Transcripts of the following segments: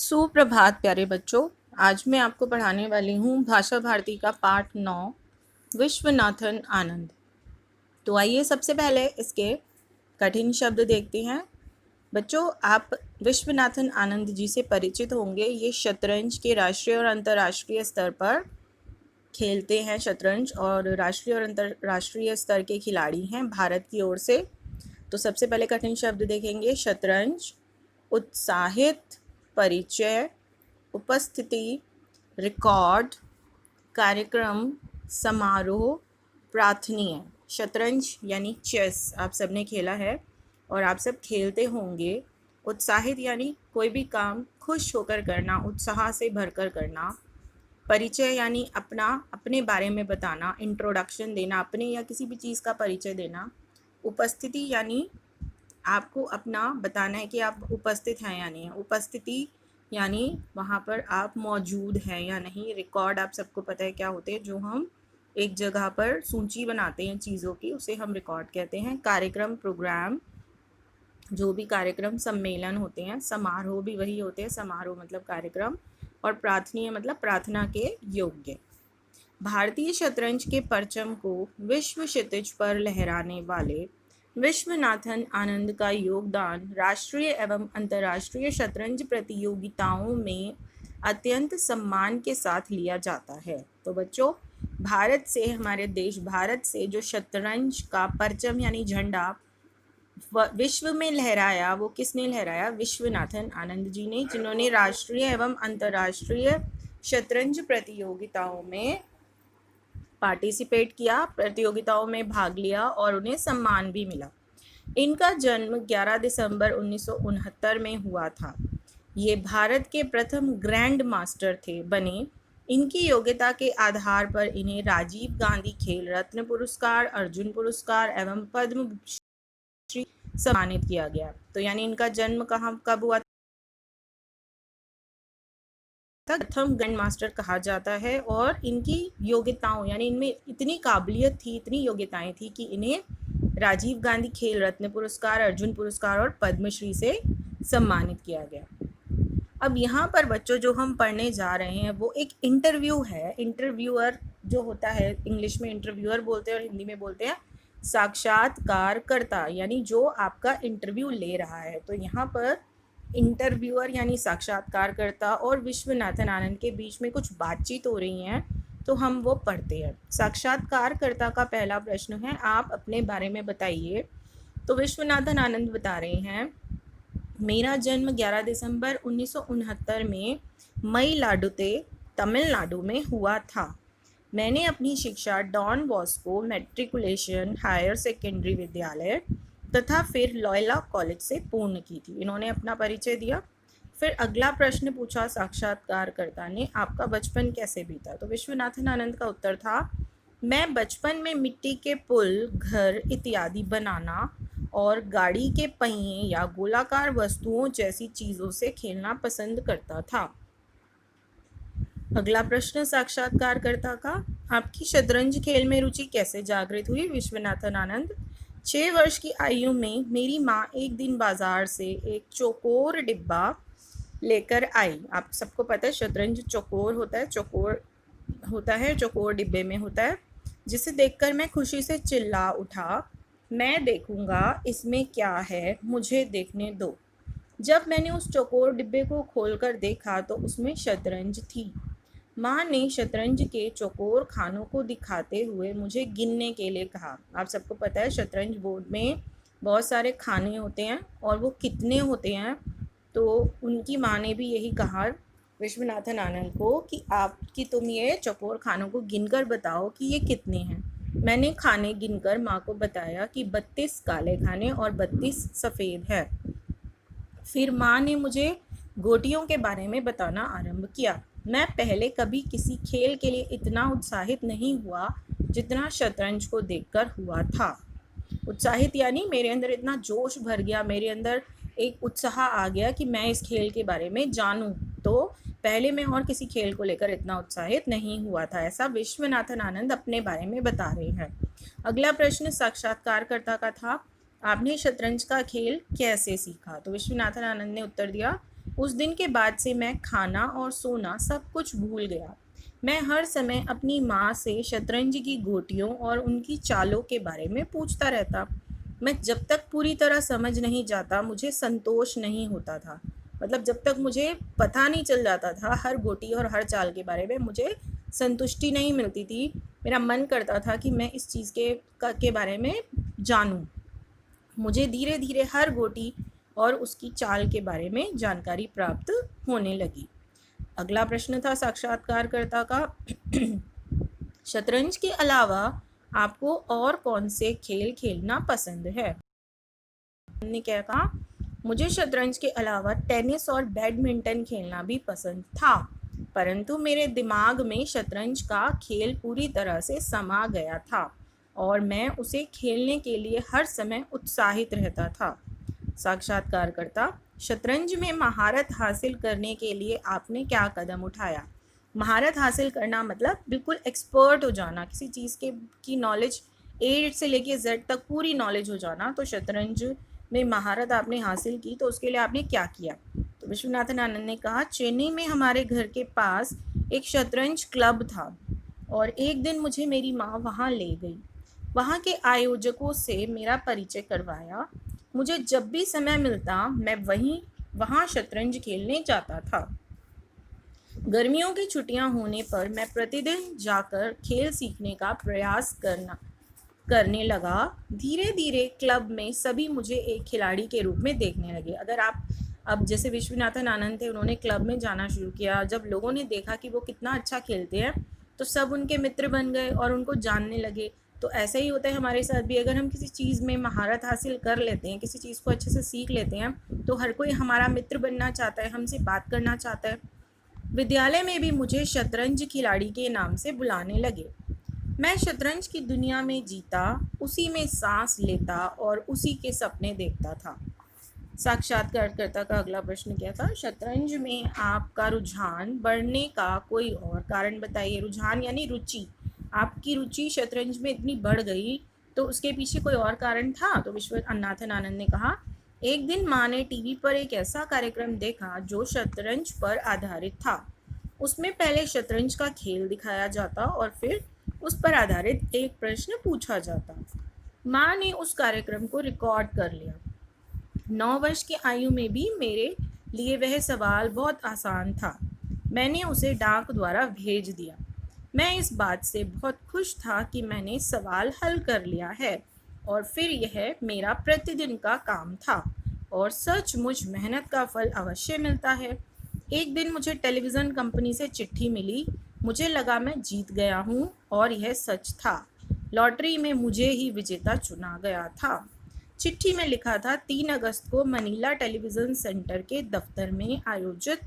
सुप्रभात प्यारे बच्चों। आज मैं आपको पढ़ाने वाली हूँ भाषा भारती का पाठ 9 विश्वनाथन आनंद। तो आइए सबसे पहले इसके कठिन शब्द देखते हैं। बच्चों, आप विश्वनाथन आनंद जी से परिचित होंगे। ये शतरंज के राष्ट्रीय और अंतर्राष्ट्रीय स्तर पर खेलते हैं शतरंज, और राष्ट्रीय और अंतर्राष्ट्रीय स्तर के खिलाड़ी हैं भारत की ओर से। तो सबसे पहले कठिन शब्द देखेंगे। शतरंज, उत्साहित, परिचय, उपस्थिति, रिकॉर्ड, कार्यक्रम, समारोह, प्रार्थनीय। शतरंज यानी चेस आप सबने खेला है और आप सब खेलते होंगे। उत्साहित यानी कोई भी काम खुश होकर करना, उत्साह से भरकर करना। परिचय यानी अपने बारे में बताना, इंट्रोडक्शन देना, अपने या किसी भी चीज़ का परिचय देना। उपस्थिति यानी आपको अपना बताना है कि आप उपस्थित हैं या नहीं। उपस्थिति यानी वहाँ पर आप मौजूद हैं या नहीं। रिकॉर्ड आप सबको पता है क्या होते हैं, जो हम एक जगह पर सूची बनाते हैं चीज़ों की, उसे हम रिकॉर्ड कहते हैं। कार्यक्रम, प्रोग्राम, जो भी कार्यक्रम सम्मेलन होते हैं। समारोह भी वही होते हैं, समारोह मतलब कार्यक्रम। और प्रार्थनीय मतलब प्रार्थना के योग्य। भारतीय शतरंज के परचम को विश्व क्षितिज पर लहराने वाले विश्वनाथन आनंद का योगदान राष्ट्रीय एवं अंतर्राष्ट्रीय शतरंज प्रतियोगिताओं में अत्यंत सम्मान के साथ लिया जाता है। तो बच्चों, भारत से, हमारे देश भारत से जो शतरंज का परचम यानी झंडा विश्व में लहराया, वो किसने लहराया? विश्वनाथन आनंद जी ने, जिन्होंने राष्ट्रीय एवं अंतर्राष्ट्रीय शतरंज प्रतियोगिताओं में पार्टिसिपेट किया, प्रतियोगिताओं में भाग लिया और उन्हें सम्मान भी मिला। इनका जन्म 11 दिसंबर 1969 में हुआ था। ये भारत के प्रथम ग्रैंड मास्टर बने। इनकी योग्यता के आधार पर इन्हें राजीव गांधी खेल रत्न पुरस्कार, अर्जुन पुरस्कार एवं पद्म श्री सम्मानित किया गया। तो यानी इनका जन्म कब हुआ? प्रथम ग्रैंड मास्टर कहा जाता है। और इनकी योग्यताओं यानी इनमें इतनी काबिलियत थी, इतनी योग्यताएं थी कि इन्हें राजीव गांधी खेल रत्न पुरस्कार, अर्जुन पुरस्कार और पद्मश्री से सम्मानित किया गया। अब यहाँ पर बच्चों जो हम पढ़ने जा रहे हैं वो एक इंटरव्यू है। इंटरव्यूअर जो होता है, इंग्लिश में इंटरव्यूअर बोलते हैं और हिंदी में बोलते हैं साक्षात्कारकर्ता, यानी जो आपका इंटरव्यू ले रहा है। तो यहाँ पर इंटरव्यूअर यानी साक्षात्कारकर्ता और विश्वनाथन आनंद के बीच में कुछ बातचीत हो रही है, तो हम वो पढ़ते हैं। साक्षात्कारकर्ता का पहला प्रश्न है, आप अपने बारे में बताइए। तो विश्वनाथन आनंद बता रहे हैं, मेरा जन्म 11 दिसंबर 1969 में मयिलाडुते, तमिलनाडु में हुआ था। मैंने अपनी शिक्षा Don Bosco matriculation higher secondary विद्यालय तथा फिर लॉयला कॉलेज से पूर्ण की थी। इन्होंने अपना परिचय दिया। फिर अगला प्रश्न पूछा साक्षात्कारकर्ता ने, आपका बचपन कैसे बीता? तो विश्वनाथन आनंद का उत्तर था, मैं बचपन में मिट्टी के पुल, घर इत्यादि बनाना और गाड़ी के पहिए या गोलाकार वस्तुओं जैसी चीज़ों से खेलना पसंद करता था। अगला प्रश्न साक्षात्कारकर्ता का, आपकी शतरंज खेल में रुचि कैसे जागृत हुई? विश्वनाथन आनंद, 6 वर्ष की आयु में मेरी माँ एक दिन बाजार से एक चौकोर डिब्बा लेकर आई। आप सबको पता है शतरंज चौकोर होता है, चौकोर डिब्बे में होता है, जिसे देखकर मैं खुशी से चिल्ला उठा, मैं देखूंगा इसमें क्या है, मुझे देखने दो। जब मैंने उस चौकोर डिब्बे को खोलकर देखा तो उसमें शतरंज थी। माँ ने शतरंज के चौकोर खानों को दिखाते हुए मुझे गिनने के लिए कहा। आप सबको पता है शतरंज बोर्ड में बहुत सारे खाने होते हैं और वो कितने होते हैं, तो उनकी माँ ने भी यही कहा विश्वनाथन आनंद को कि तुम ये चौकोर खानों को गिनकर बताओ कि ये कितने हैं। मैंने खाने गिनकर माँ को बताया कि 32 काले खाने और 32 सफ़ेद है। फिर माँ ने मुझे गोटियों के बारे में बताना आरंभ किया। मैं पहले कभी किसी खेल के लिए इतना उत्साहित नहीं हुआ जितना शतरंज को देखकर हुआ था। उत्साहित यानी मेरे अंदर इतना जोश भर गया, मेरे अंदर एक उत्साह आ गया कि मैं इस खेल के बारे में जानूं। तो पहले मैं और किसी खेल को लेकर इतना उत्साहित नहीं हुआ था। ऐसा विश्वनाथन आनंद अपने बारे में बता रहे हैं। अगला प्रश्न साक्षात्कारकर्ता का था, आपने शतरंज का खेल कैसे सीखा? तो विश्वनाथन आनंद ने उत्तर दिया, उस दिन के बाद से मैं खाना और सोना सब कुछ भूल गया। मैं हर समय अपनी माँ से शतरंज की गोटियों और उनकी चालों के बारे में पूछता रहता। मैं जब तक पूरी तरह समझ नहीं जाता मुझे संतोष नहीं होता था। मतलब जब तक मुझे पता नहीं चल जाता था हर गोटी और हर चाल के बारे में, मुझे संतुष्टि नहीं मिलती थी। मेरा मन करता था कि मैं इस चीज़ के बारे में जानूं। मुझे धीरे धीरे हर गोटी और उसकी चाल के बारे में जानकारी प्राप्त होने लगी। अगला प्रश्न था साक्षात्कारकर्ता का शतरंज के अलावा आपको और कौन से खेल खेलना पसंद है? ने क्या कहा, मुझे शतरंज के अलावा टेनिस और बैडमिंटन खेलना भी पसंद था, परंतु मेरे दिमाग में शतरंज का खेल पूरी तरह से समा गया था और मैं उसे खेलने के लिए हर समय उत्साहित रहता था। साक्षात्कारकर्ता, शतरंज में महारत हासिल करने के लिए आपने क्या कदम उठाया? महारत हासिल करना मतलब बिल्कुल एक्सपर्ट हो जाना, किसी चीज़ की नॉलेज ए से लेके जेड तक पूरी नॉलेज हो जाना। तो शतरंज में महारत आपने हासिल की तो उसके लिए आपने क्या किया? तो विश्वनाथन आनंद ने कहा, चेन्नई में हमारे घर के पास एक शतरंज क्लब था और एक दिन मुझे मेरी माँ वहाँ ले गई। वहाँ के आयोजकों से मेरा परिचय करवाया। मुझे जब भी समय मिलता मैं वहाँ शतरंज खेलने जाता था। गर्मियों की छुट्टियां होने पर मैं प्रतिदिन जाकर खेल सीखने का प्रयास करने लगा। धीरे धीरे क्लब में सभी मुझे एक खिलाड़ी के रूप में देखने लगे। अगर आप अब जैसे विश्वनाथन आनंद थे, उन्होंने क्लब में जाना शुरू किया। जब लोगों ने देखा कि वो कितना अच्छा खेलते हैं तो सब उनके मित्र बन गए और उनको जानने लगे। तो ऐसा ही होता है हमारे साथ भी। अगर हम किसी चीज़ में महारत हासिल कर लेते हैं, किसी चीज़ को अच्छे से सीख लेते हैं, तो हर कोई हमारा मित्र बनना चाहता है, हमसे बात करना चाहता है। विद्यालय में भी मुझे शतरंज खिलाड़ी के नाम से बुलाने लगे। मैं शतरंज की दुनिया में जीता, उसी में सांस लेता और उसी के सपने देखता था। साक्षात्कारकर्ता का अगला प्रश्न क्या था? शतरंज में आपका रुझान बढ़ने का कोई और कारण बताइए। रुझान यानी रुचि। आपकी रुचि शतरंज में इतनी बढ़ गई तो उसके पीछे कोई और कारण था? तो विश्वनाथन आनंद ने कहा, एक दिन माँ ने टीवी पर एक ऐसा कार्यक्रम देखा जो शतरंज पर आधारित था। उसमें पहले शतरंज का खेल दिखाया जाता और फिर उस पर आधारित एक प्रश्न पूछा जाता। माँ ने उस कार्यक्रम को रिकॉर्ड कर लिया। 9 वर्ष की आयु में भी मेरे लिए वह सवाल बहुत आसान था। मैंने उसे डाक द्वारा भेज दिया। मैं इस बात से बहुत खुश था कि मैंने सवाल हल कर लिया है और फिर यह मेरा प्रतिदिन का काम था और सचमुच मेहनत का फल अवश्य मिलता है। एक दिन मुझे टेलीविज़न कंपनी से चिट्ठी मिली। मुझे लगा मैं जीत गया हूँ और यह सच था। लॉटरी में मुझे ही विजेता चुना गया था। चिट्ठी में लिखा था, 3 अगस्त को मनीला टेलीविज़न सेंटर के दफ्तर में आयोजित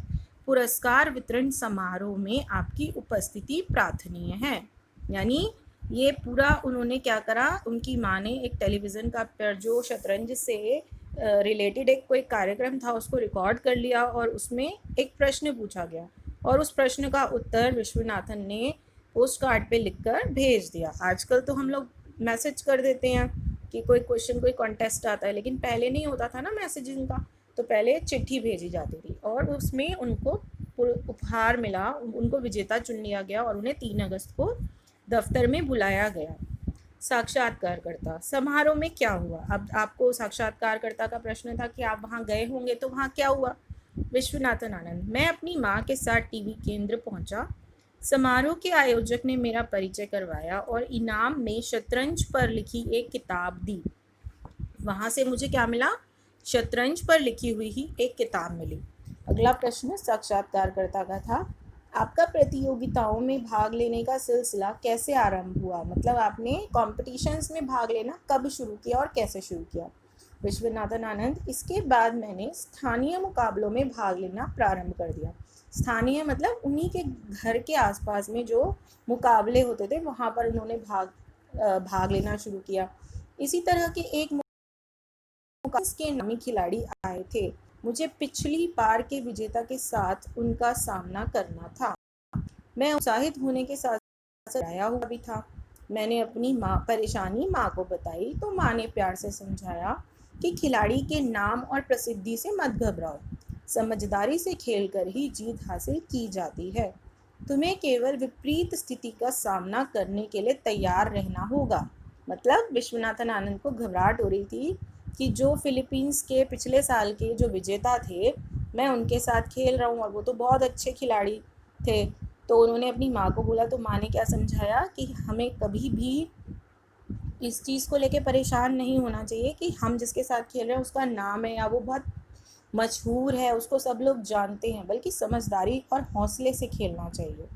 पुरस्कार वितरण समारोह में आपकी उपस्थिति प्रार्थनीय है। यानी ये पूरा उन्होंने क्या करा, उनकी माँ ने एक टेलीविज़न का पर जो शतरंज से रिलेटेड एक कोई कार्यक्रम था उसको रिकॉर्ड कर लिया और उसमें एक प्रश्न पूछा गया और उस प्रश्न का उत्तर विश्वनाथन ने पोस्ट कार्ड पे लिखकर भेज दिया। आजकल तो हम लोग मैसेज कर देते हैं कि कोई क्वेश्चन कोई कॉन्टेस्ट आता है, लेकिन पहले नहीं होता था ना मैसेजिंग का। तो पहले चिट्ठी भेजी जाती थी और उसमें उनको उपहार मिला, उनको विजेता चुन लिया गया और उन्हें 3 अगस्त को दफ्तर में बुलाया गया। साक्षात्कारकर्ता, समारोह में क्या हुआ? अब आपको साक्षात्कारकर्ता का प्रश्न था कि आप वहाँ गए होंगे तो वहाँ क्या हुआ? विश्वनाथन आनंद, मैं अपनी माँ के साथ टीवी केंद्र पहुँचा। समारोह के आयोजक ने मेरा परिचय करवाया और इनाम में शतरंज पर लिखी एक किताब दी। वहाँ से मुझे क्या मिला? शतरंज पर लिखी हुई ही एक किताब मिली। अगला प्रश्न साक्षात्कारकर्ता का था, आपका प्रतियोगिताओं में भाग लेने का सिलसिला कैसे आरंभ हुआ? मतलब आपने कॉम्पिटिशन्स में भाग लेना कब शुरू किया और कैसे शुरू किया? विश्वनाथन आनंद, इसके बाद मैंने स्थानीय मुकाबलों में भाग लेना प्रारंभ कर दिया। स्थानीय मतलब उन्हीं के घर के आसपास में जो मुकाबले होते थे वहाँ पर उन्होंने भाग लेना शुरू किया। इसी तरह के एक के नामी खिलाड़ी आए थे। मुझे पिछली बार के विजेता के साथ उनका सामना करना था। मैं उत्साहित होने के साथ साथ आया हुआ भी था। मैंने अपनी परेशानी माँ को बताई तो माँ ने प्यार से समझाया कि खिलाड़ी के नाम और प्रसिद्धि से मत घबराओ। समझदारी से खेलकर ही जीत हासिल की जाती है। तुम्हें केवल विपरीत स्थिति का सामना करने के लिए तैयार रहना होगा। मतलब विश्वनाथन आनंद को घबराहट हो रही थी कि जो फिलीपींस के पिछले साल के जो विजेता थे, मैं उनके साथ खेल रहा हूँ और वो तो बहुत अच्छे खिलाड़ी थे। तो उन्होंने अपनी माँ को बोला, तो माँ ने क्या समझाया कि हमें कभी भी इस चीज़ को लेके परेशान नहीं होना चाहिए कि हम जिसके साथ खेल रहे हैं उसका नाम है या वो बहुत मशहूर है, उसको सब लोग जानते हैं, बल्कि समझदारी और हौसले से खेलना चाहिए।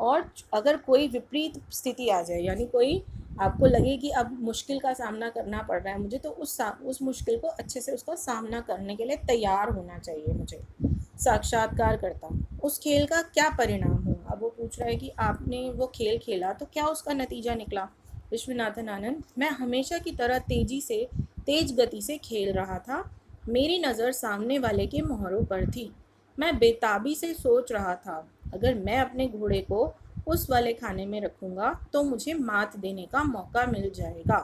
और अगर कोई विपरीत स्थिति आ जाए, यानी कोई आपको लगे कि अब मुश्किल का सामना करना पड़ रहा है मुझे, तो उस मुश्किल को अच्छे से उसका सामना करने के लिए तैयार होना चाहिए मुझे। साक्षात्कार करता हूँ, उस खेल का क्या परिणाम हुआ। अब वो पूछ रहा है कि आपने वो खेल खेला तो क्या उसका नतीजा निकला। विश्वनाथन आनंद: मैं हमेशा की तरह तेज गति से खेल रहा था। मेरी नज़र सामने वाले के मोहरों पर थी। मैं बेताबी से सोच रहा था, अगर मैं अपने घोड़े को उस वाले खाने में रखूँगा तो मुझे मात देने का मौका मिल जाएगा।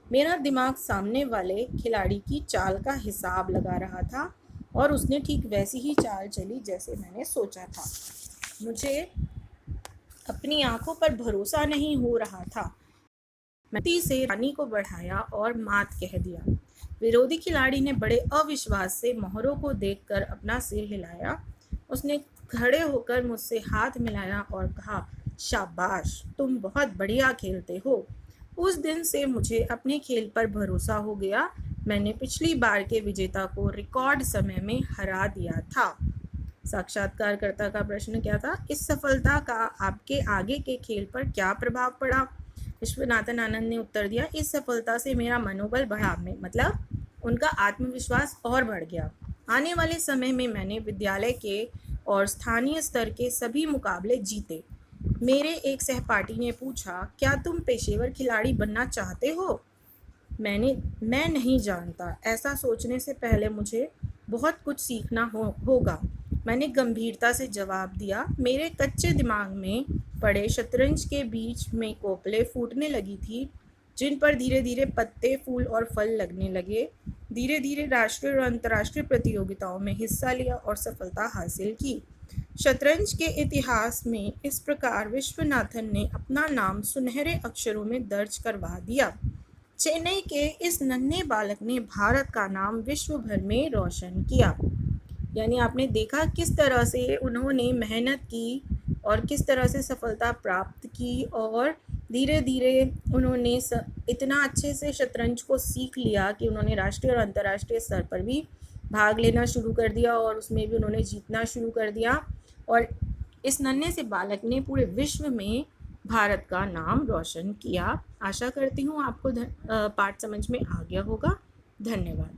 मेरा दिमाग सामने वाले खिलाड़ी की चाल का हिसाब लगा रहा था और उसने ठीक वैसी ही चाल चली जैसे मैंने सोचा था। मुझे अपनी आंखों पर भरोसा नहीं हो रहा था। मैंने से रानी को बढ़ाया और मात कह दिया। विरोधी खिलाड़ी ने बड़े अविश्वास से मोहरों को देखकर अपना सिर हिलाया। उसने खड़े होकर मुझसे हाथ मिलाया और कहा, शाबाश, तुम बहुत बढ़िया खेलते हो। उस दिन से मुझे अपने खेल पर भरोसा हो गया। मैंने पिछली बार के विजेता को रिकॉर्ड समय में हरा दिया था। साक्षात्कारकर्ता का प्रश्न क्या था? इस सफलता का आपके आगे के खेल पर क्या प्रभाव पड़ा? विश्वनाथन आनंद ने उत्तर दिया, इस सफलता से मेरा मनोबल बढ़ा, मतलब उनका आत्मविश्वास और बढ़ गया। आने वाले समय में मैंने विद्यालय के और स्थानीय स्तर के सभी मुकाबले जीते। मेरे एक सहपाठी ने पूछा, क्या तुम पेशेवर खिलाड़ी बनना चाहते हो? मैं नहीं जानता। ऐसा सोचने से पहले मुझे बहुत कुछ सीखना होगा। मैंने गंभीरता से जवाब दिया। मेरे कच्चे दिमाग में पड़े शतरंज के बीच में कोपले फूटने लगी थी, जिन पर धीरे धीरे पत्ते, फूल और फल लगने लगे। धीरे धीरे राष्ट्रीय और अंतर्राष्ट्रीय प्रतियोगिताओं में हिस्सा लिया और सफलता हासिल की। शतरंज के इतिहास में इस प्रकार विश्वनाथन ने अपना नाम सुनहरे अक्षरों में दर्ज करवा दिया। चेन्नई के इस नन्हे बालक ने भारत का नाम विश्व भर में रोशन किया। यानी आपने देखा किस तरह से उन्होंने मेहनत की और किस तरह से सफलता प्राप्त की, और धीरे धीरे उन्होंने इतना अच्छे से शतरंज को सीख लिया कि उन्होंने राष्ट्रीय और अंतर्राष्ट्रीय स्तर पर भी भाग लेना शुरू कर दिया और उसमें भी उन्होंने जीतना शुरू कर दिया। और इस नन्हे से बालक ने पूरे विश्व में भारत का नाम रोशन किया। आशा करती हूँ आपको पाठ समझ में आ गया होगा। धन्यवाद।